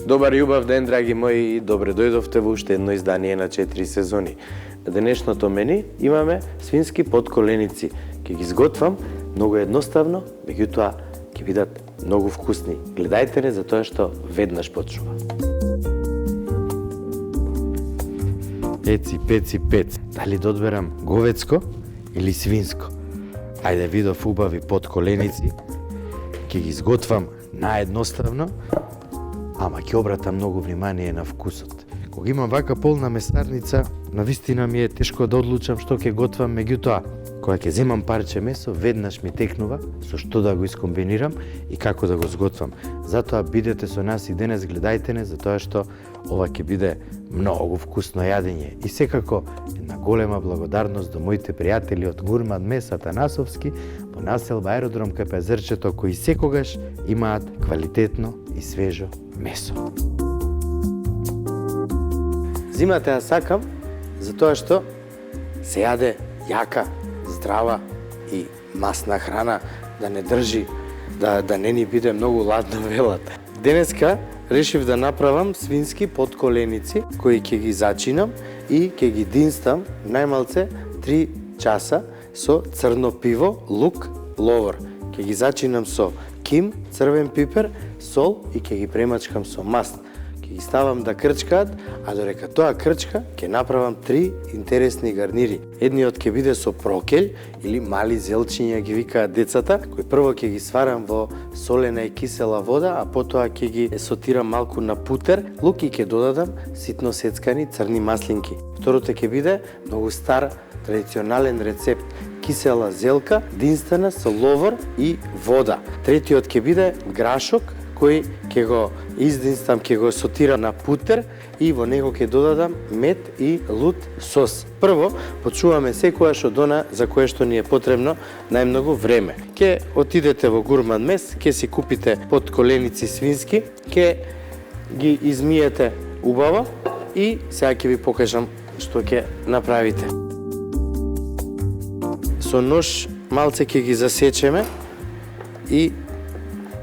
Добар и убав ден, драги мои, и добре дојдовте во уште едно издание на 4 сезони. На денешното мени имаме свински подколеници. Ќе ги изготвам многу едноставно, меѓутоа ќе бидат многу вкусни. Гледајте не, затоа што веднаш почнува. Пеци. Дали да одберам говецко или свинско? Ајде видов убави подколеници. Ќе ги изготвам наедноставно, ама ќе обратам многу внимание на вкусот. Кога имам вака полна месарница, навистина ми е тешко да одлучам што ќе готвам, меѓутоа, кога ќе земам парче месо, веднаш ми текнува со што да го искомбинирам и како да го зготвам. Затоа бидете со нас и денес, гледајте не, затоа што ова ќе биде многу вкусно јадење. И секако една голема благодарност до моите пријатели од Гурман Мес Атанасовски во населба Аеродром кај Пазарчето, кои секогаш имаат квалитетно и свежо месо. Зимата ја сакам затоа што се јаде јака, здрава и масна храна, да не држи, да не ни биде многу ладно велата. Денеска решив да направам свински подколеници кои ќе ги зачинам и ќе ги динстам најмалце 3 часа со црно пиво, лук, ловор. Ќе ги зачинам со ким, црвен пипер, сол и ќе ги премачкам со маст. Ќе ги ставам да крчкаат, а додека тоа крчка ќе направам 3 интересни гарнири. Едниот ќе биде со прокелј или мали зелчиња ги викаат децата, кои прво ќе ги сварам во солена и кисела вода, а потоа ќе ги сотирам малку на путер, лук и ќе додадам ситно сецкани црни маслинки. Второто ќе биде многу стар традиционален рецепт, кисела зелка, динстана со ловор и вода. Третиот ќе биде грашок, кој ќе го издинстам, ќе го сотирам на путер и во него ќе додадам мед и лут сос. Прво, почуваме секојаш од она за кое што ни е потребно најмногу време. Ќе отидете во Гурман Мес, ќе си купите подколеници свински, ќе ги измиете убаво и сега ќе ви покажам што ќе направите. Со нож малце ќе ги засечеме и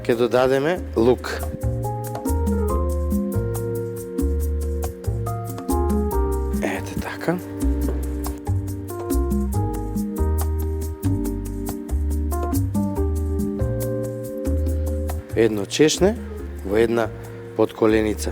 ќе додадеме лук. Ете така. Едно чешне во една подколеница.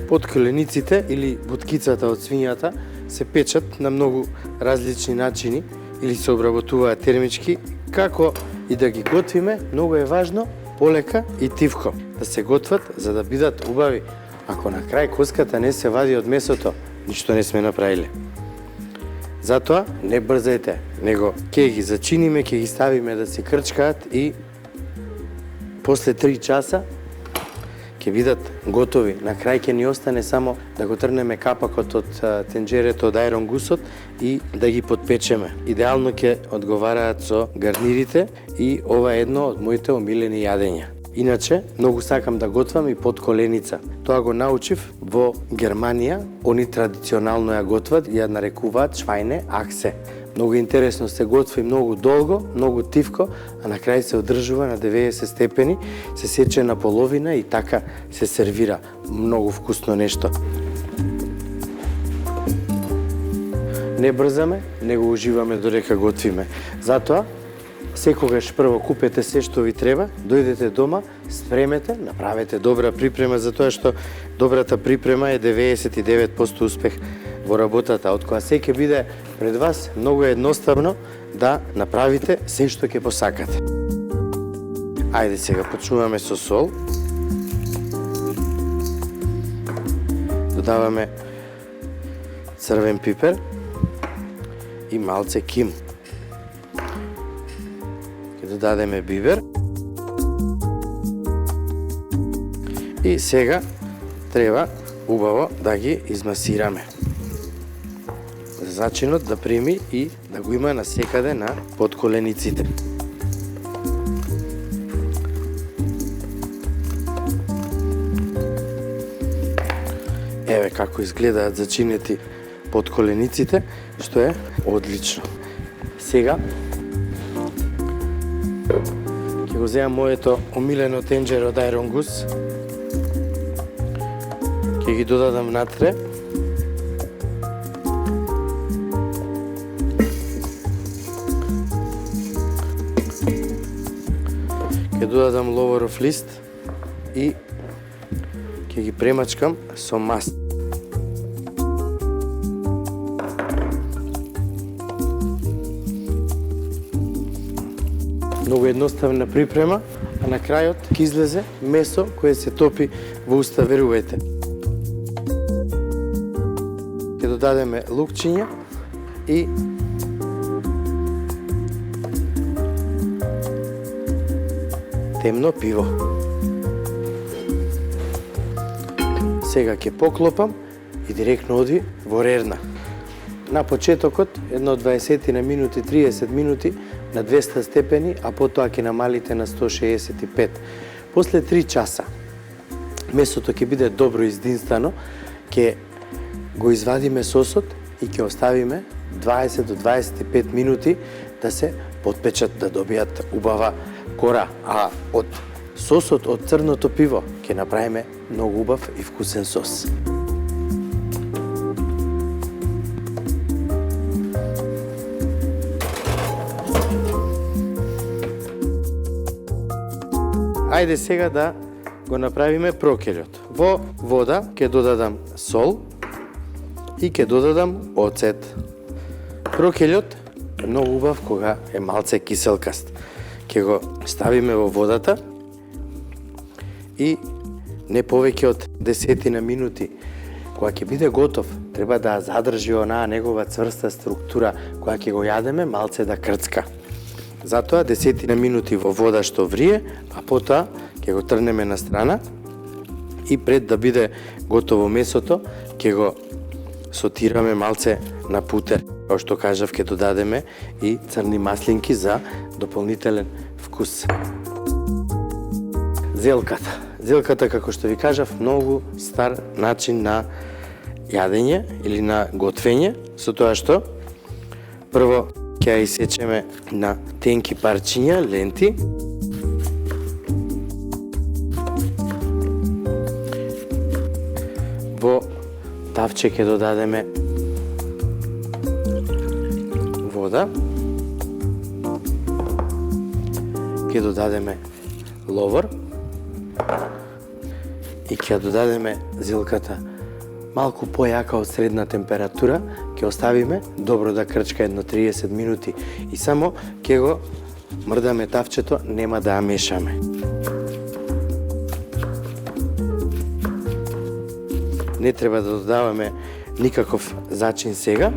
Подколениците или буткицата од свињата се печат на многу различни начини или се обработуваат термички. Како и да ги готвиме, многу е важно полека и тивко да се готват за да бидат убави. Ако на крај коската не се вади од месото, ништо не сме направиле. Затоа не брзајте, него ќе ги зачиниме, ќе ги ставиме да се крчкаат и после 3 часа ќе бидат готови. На крај ќе ни остане само да го трнеме капакот од тенџерето од ајрон гусот и да ги подпечеме. Идеално ќе одговараат со гарнирите и ова е едно од моите омилени јадења. Иначе, многу сакам да готвам и подколеница. Тоа го научив во Германија, они традиционално ја готват, ја нарекуваат швајне ахсе. Многу интересно се готви, многу долго, многу тивко, а на крај се одржува на 90 степени, се сече на половина и така се сервира. Многу вкусно нешто. Не брзаме, него уживаме додека готвиме. Затоа, секогаш прво купете се што ви треба, дојдете дома, спремете, направете добра припрема, затоа што добрата припрема е 99% успех во работата, од која се ќе биде пред вас многу едноставно да направите се што ќе посакате. Ајде сега почнуваме со сол. Додаваме црвен пипер и малце ким. Ќе додадеме бибер. И сега треба убаво да ги измасираме. Зачинот да прими и да го има насекаде на подколениците. Еве како изгледаат зачинети под колениците, што е одлично. Сега ќе го земам моето омилено тенџеро од Iron Goose. Ќе ги додадам внатре. Ќе додадам ловоров лист и ќе ги премачкам со маст. Многу едноставна припрема, а на крајот ќе излезе месо кое се топи во уста, верувајте. Ќе додадеме лукчиња и темно пиво. Сега ќе поклопам и директно оди во рерна. На почетокот, едно 20 на минути, 30 минути на 200 степени, а потоа ќе намалите на 165. После 3 часа месото ќе биде добро издинстано, ќе го извадиме сосот и ќе оставиме 20 до 25 минути да се потпечат, да добијат убава кора, а од сосот од црното пиво ќе направиме многу убав и вкусен сос. Ајде сега да го направиме прокелјот. Во вода ќе додадам сол и ќе додадам оцет. Прокелјот е многу убав кога е малце киселкаст. Ќе го ставиме во водата и не повеќе од 10 минути. Кога ќе биде готов, треба да задржи онаа негова цврста структура, која ќе го јадеме малце да крцка. Затоа 10 минути во вода што врие, а потоа ќе го трнеме на страна и пред да биде готово месото, ќе го сотираме малце на путер. Како што кажав, ќе додадеме и црни маслинки за дополнителен вкус. Зелката. Зелката, како што ви кажав, многу стар начин на јадење или на готвење, со тоа што прво ќе ја исечеме на тенки парчиња, ленти. Во тавче ќе додадеме вода. Ќе додадеме ловор и ќе додадеме зелката малку појака од средна температура, ќе оставиме добро да крчка едно 30 минути и само ќе го мрдаме тавчето, нема да ја мешаме. Не треба да додаваме никаков зачин сега,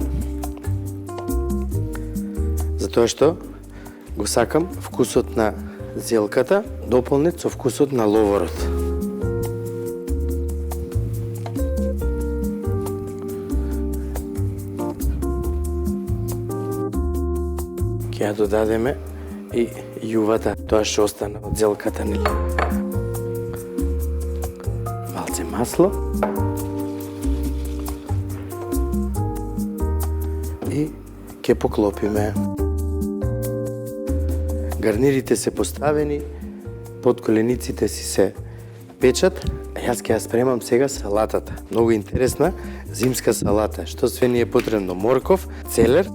затоа што го сакам вкусот на зелката дополнет со вкусот на ловорот. Ќе ја додадеме и јувата, тоа што остана од зелката, нели? Малце масло. И ќе поклопиме. Гарнирите се поставени, под колениците си се печат, а јас ќе ја спремам сега салатата. Многу интересна зимска салата. Што све ни е потребно? Морков, целер,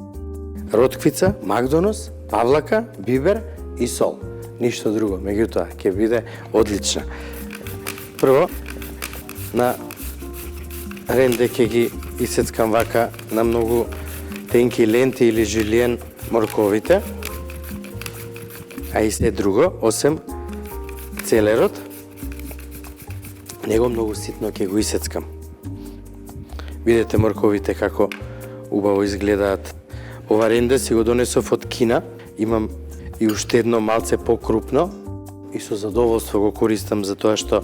ротквица, макдонос, павлака, бибер и сол. Ништо друго, меѓутоа ќе биде одлична. Прво, на ренде ќе ги исецкам вака на многу тенки ленти или жилиен морковите, а и се друго, осем целерот, него многу ситно ќе го исецкам. Видете морковите како убаво изгледаат. Ова ренде си го донесов од Кина, имам и уште едно малце покрупно и со задоволство го користам за тоа што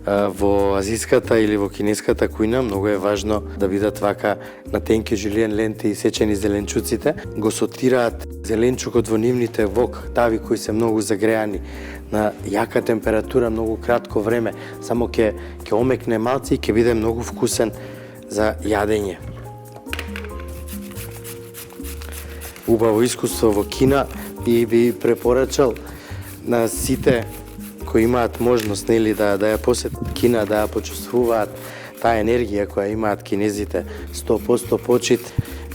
во азиската или во кинеската кујна многу е важно да бидат вака на тенки жилиен ленти исечени зеленчуците. Го сотираат зеленчукот во нивните вок, тави кои се многу загреани на јака температура, многу кратко време, само ќе омекне малце и ќе биде многу вкусен за јадење. Убаво искуство во Кина и би препорачал на сите кои имаат можност нели да ја посетат Кина, да ја почувствуваат таа енергија која имаат кинезите. 100% почит,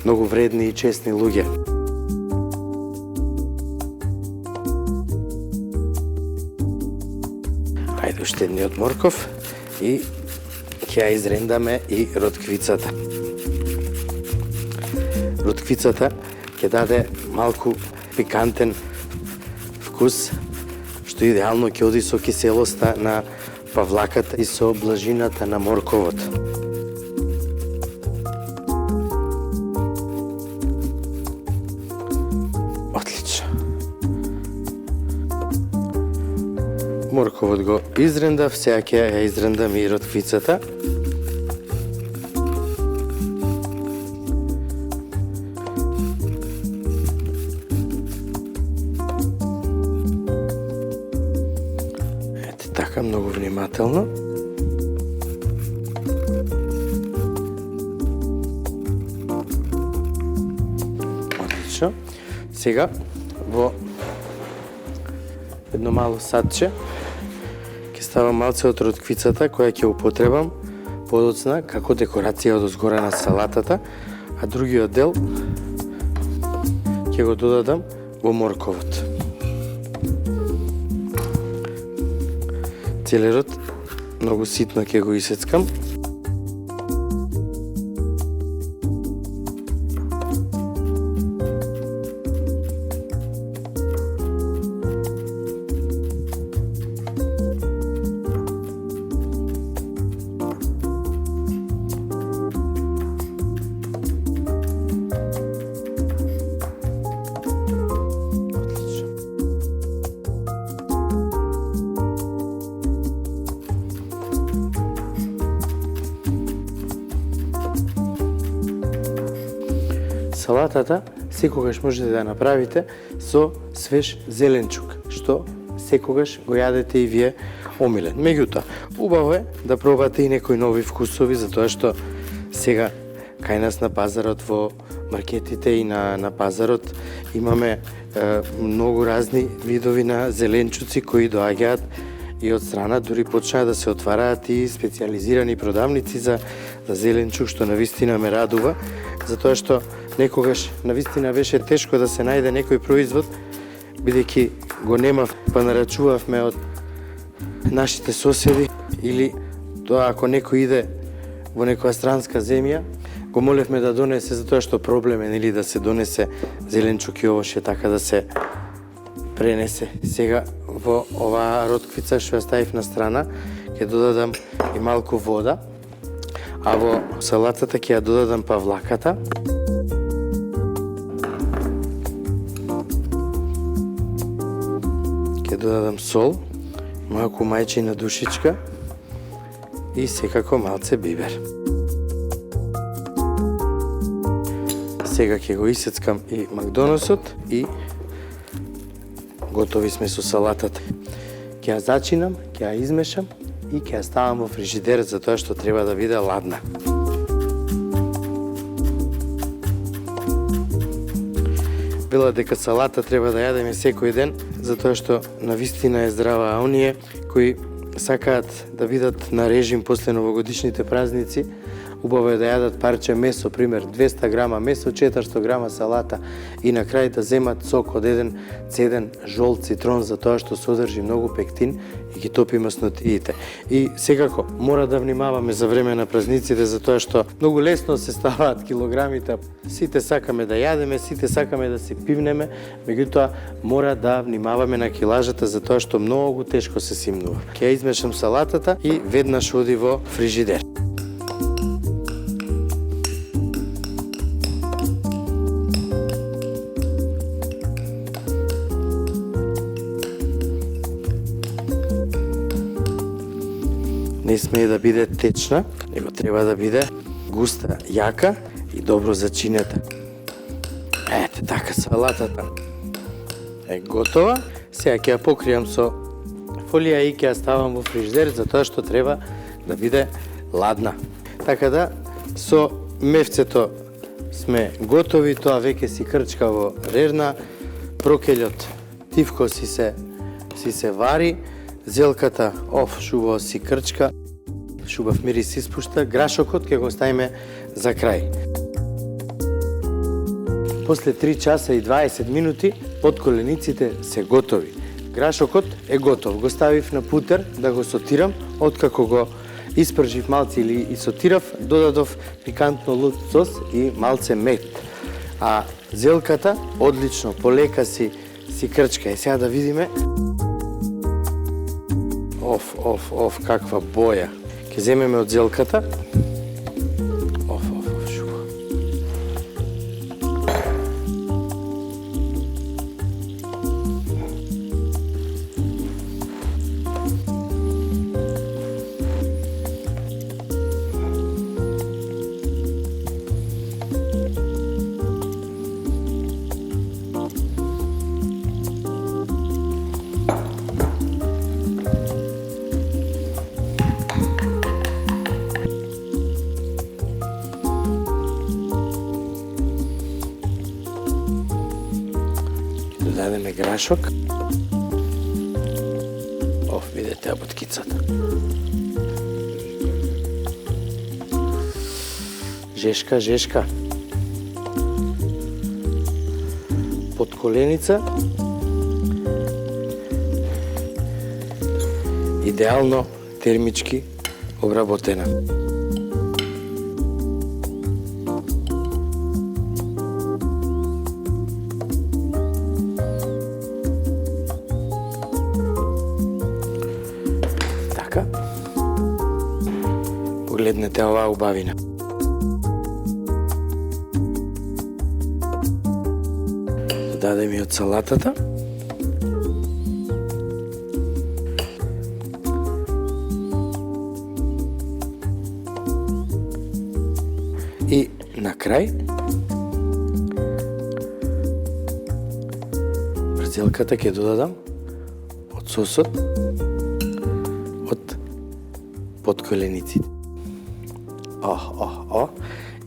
многу вредни и честни луѓе. Ајде уште едниот морков и ќе ја изрендаме и ротквицата. Ротквицата ќе даде малку пикантен вкус, што идеално ќе оди со киселоста на павлаката и со блажината на морковот. Отлично. Морковот го изрендав, сега ќе ја изрендам и ротквицата. Така, многу внимателно. Отлично. Сега во едно мало садче ќе ставам малце од ротквицата која ќе употребам подоцна како декорација од озгора на салатата, а другиот дел ќе го додадам во морковот. Целерот многу ситно ќе го исецкам. Салатата секогаш можете да направите со свеж зеленчук, што секогаш го јадете и вие омилен. Меѓутоа, убаво е да пробате и некои нови вкусови, затоа што сега кај нас на пазарот, во маркетите и на пазарот имаме многу разни видови на зеленчуци кои доаѓаат и од страна, дури почнаа да се отвараат и специализирани продавници за зеленчук, што навистина ме радува, затоа што некогаш навистина беше тешко да се најде некој производ, бидејќи го немав, па нарачувавме од нашите соседи, или тоа ако некој иде во некоја странска земја, го молевме да донесе, затоа што проблем е нели да се донесе зеленчук и овоше така да се пренесе. Сега во оваа ротквица што ја ставив на страна, ќе додадам и малку вода, а во салатата ќе ја додадам павлаката. Ќе додадам сол, малку мајчина душичка и секако малце бибер. Сега ќе го исецкам и макдоносот и готови сме со салатата. Ќе ја зачинам, ќе ја измешам и ќе ја ставам во фрижидер, затоа што треба да биде ладна. Вела дека салата треба да јадеме секој ден, затоа што навистина е здрава, а оние кои сакаат да бидат на режим после новогодишните празници, убаво е да јадат парче месо, пример 200 грама месо, 400 грама салата и на крај да земат сок од еден цеден жол цитрон, затоа што содржи многу пектин и ги топи маснотиите. И секако мора да внимаваме за време на празниците, затоа што многу лесно се ставаат килограмите. Сите сакаме да јадеме, сите сакаме да се пивнеме, меѓутоа мора да внимаваме на килажата, затоа што многу тешко се симнува. Ќе ја измешам салатата и веднаш оди во фрижидер. Не смее да биде течна, него треба да биде густа, јака и добро зачинета. Ете така, салатата е готова. Сега ќе ја покријам со фолија и ќе ја ставам во фрижидер, затоа што треба да биде ладна. Така да, Со мевцето сме готови, тоа веќе си крчка во рерна, прокелјот тивко си се вари, зелката шубаво си крчка, шубав мирис испушта, грашокот ќе го ставиме за крај. После 3 часа и 20 минути подколениците се готови. Грашокот е готов. Го ставив на путер да го сотирам, откако го испржив малце или исотирав, додадов пикантно лук сос и малце мед. А зелката одлично, полека си крчка. И сега да видиме. Каква боја. Ке земеме од зелката. Шуба. Дадеме грашок. Видете буткицата. Жешка. Подколеница. Идеално термички обработена. Погледнете оваа убавина. Додадем и од салатата. И на крај брзелката ќе додадам од сосот од подколениците.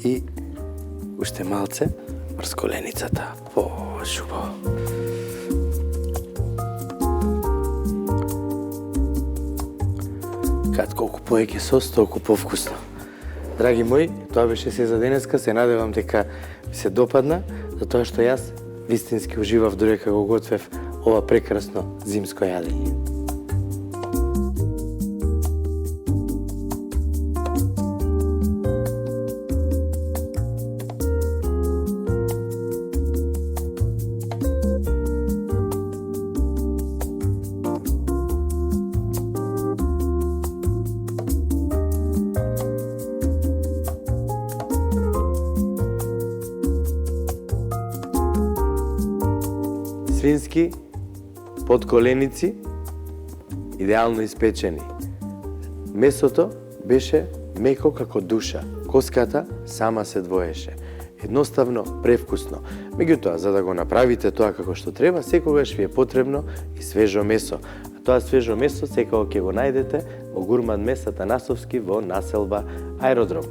И уште малце брзколеницата. Шубаво. Колку поеќе сос, толку повкусно. Драги мои, тоа беше се за денеска. Се надевам дека ви се допадна, затоа што јас вистински уживав додека го готвев ова прекрасно зимско јадење. Свински подколеници, идеално испечени. Месото беше меко како душа. Коската сама се двоеше. Едноставно, превкусно. Меѓутоа, за да го направите тоа како што треба, секогаш ви е потребно и свежо месо. А тоа свежо месо секако ќе го најдете во Гурман мес Атанасовски во населба Аеродром.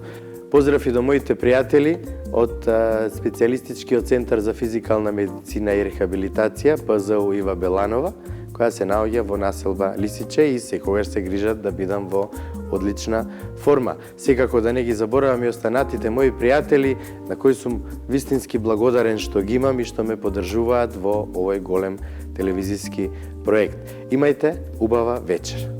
Поздрав и до моите пријатели од специјалистичкиот центар за физикална медицина и рехабилитација ПЗУ Ива Беланова, која се наоѓа во населба Лисиче и секогаш се грижат да бидам во одлична форма. Секако да не ги заборавам и останатите мои пријатели, на кои сум вистински благодарен што ги имам и што ме поддржуваат во овој голем телевизиски проект. Имајте убава вечер.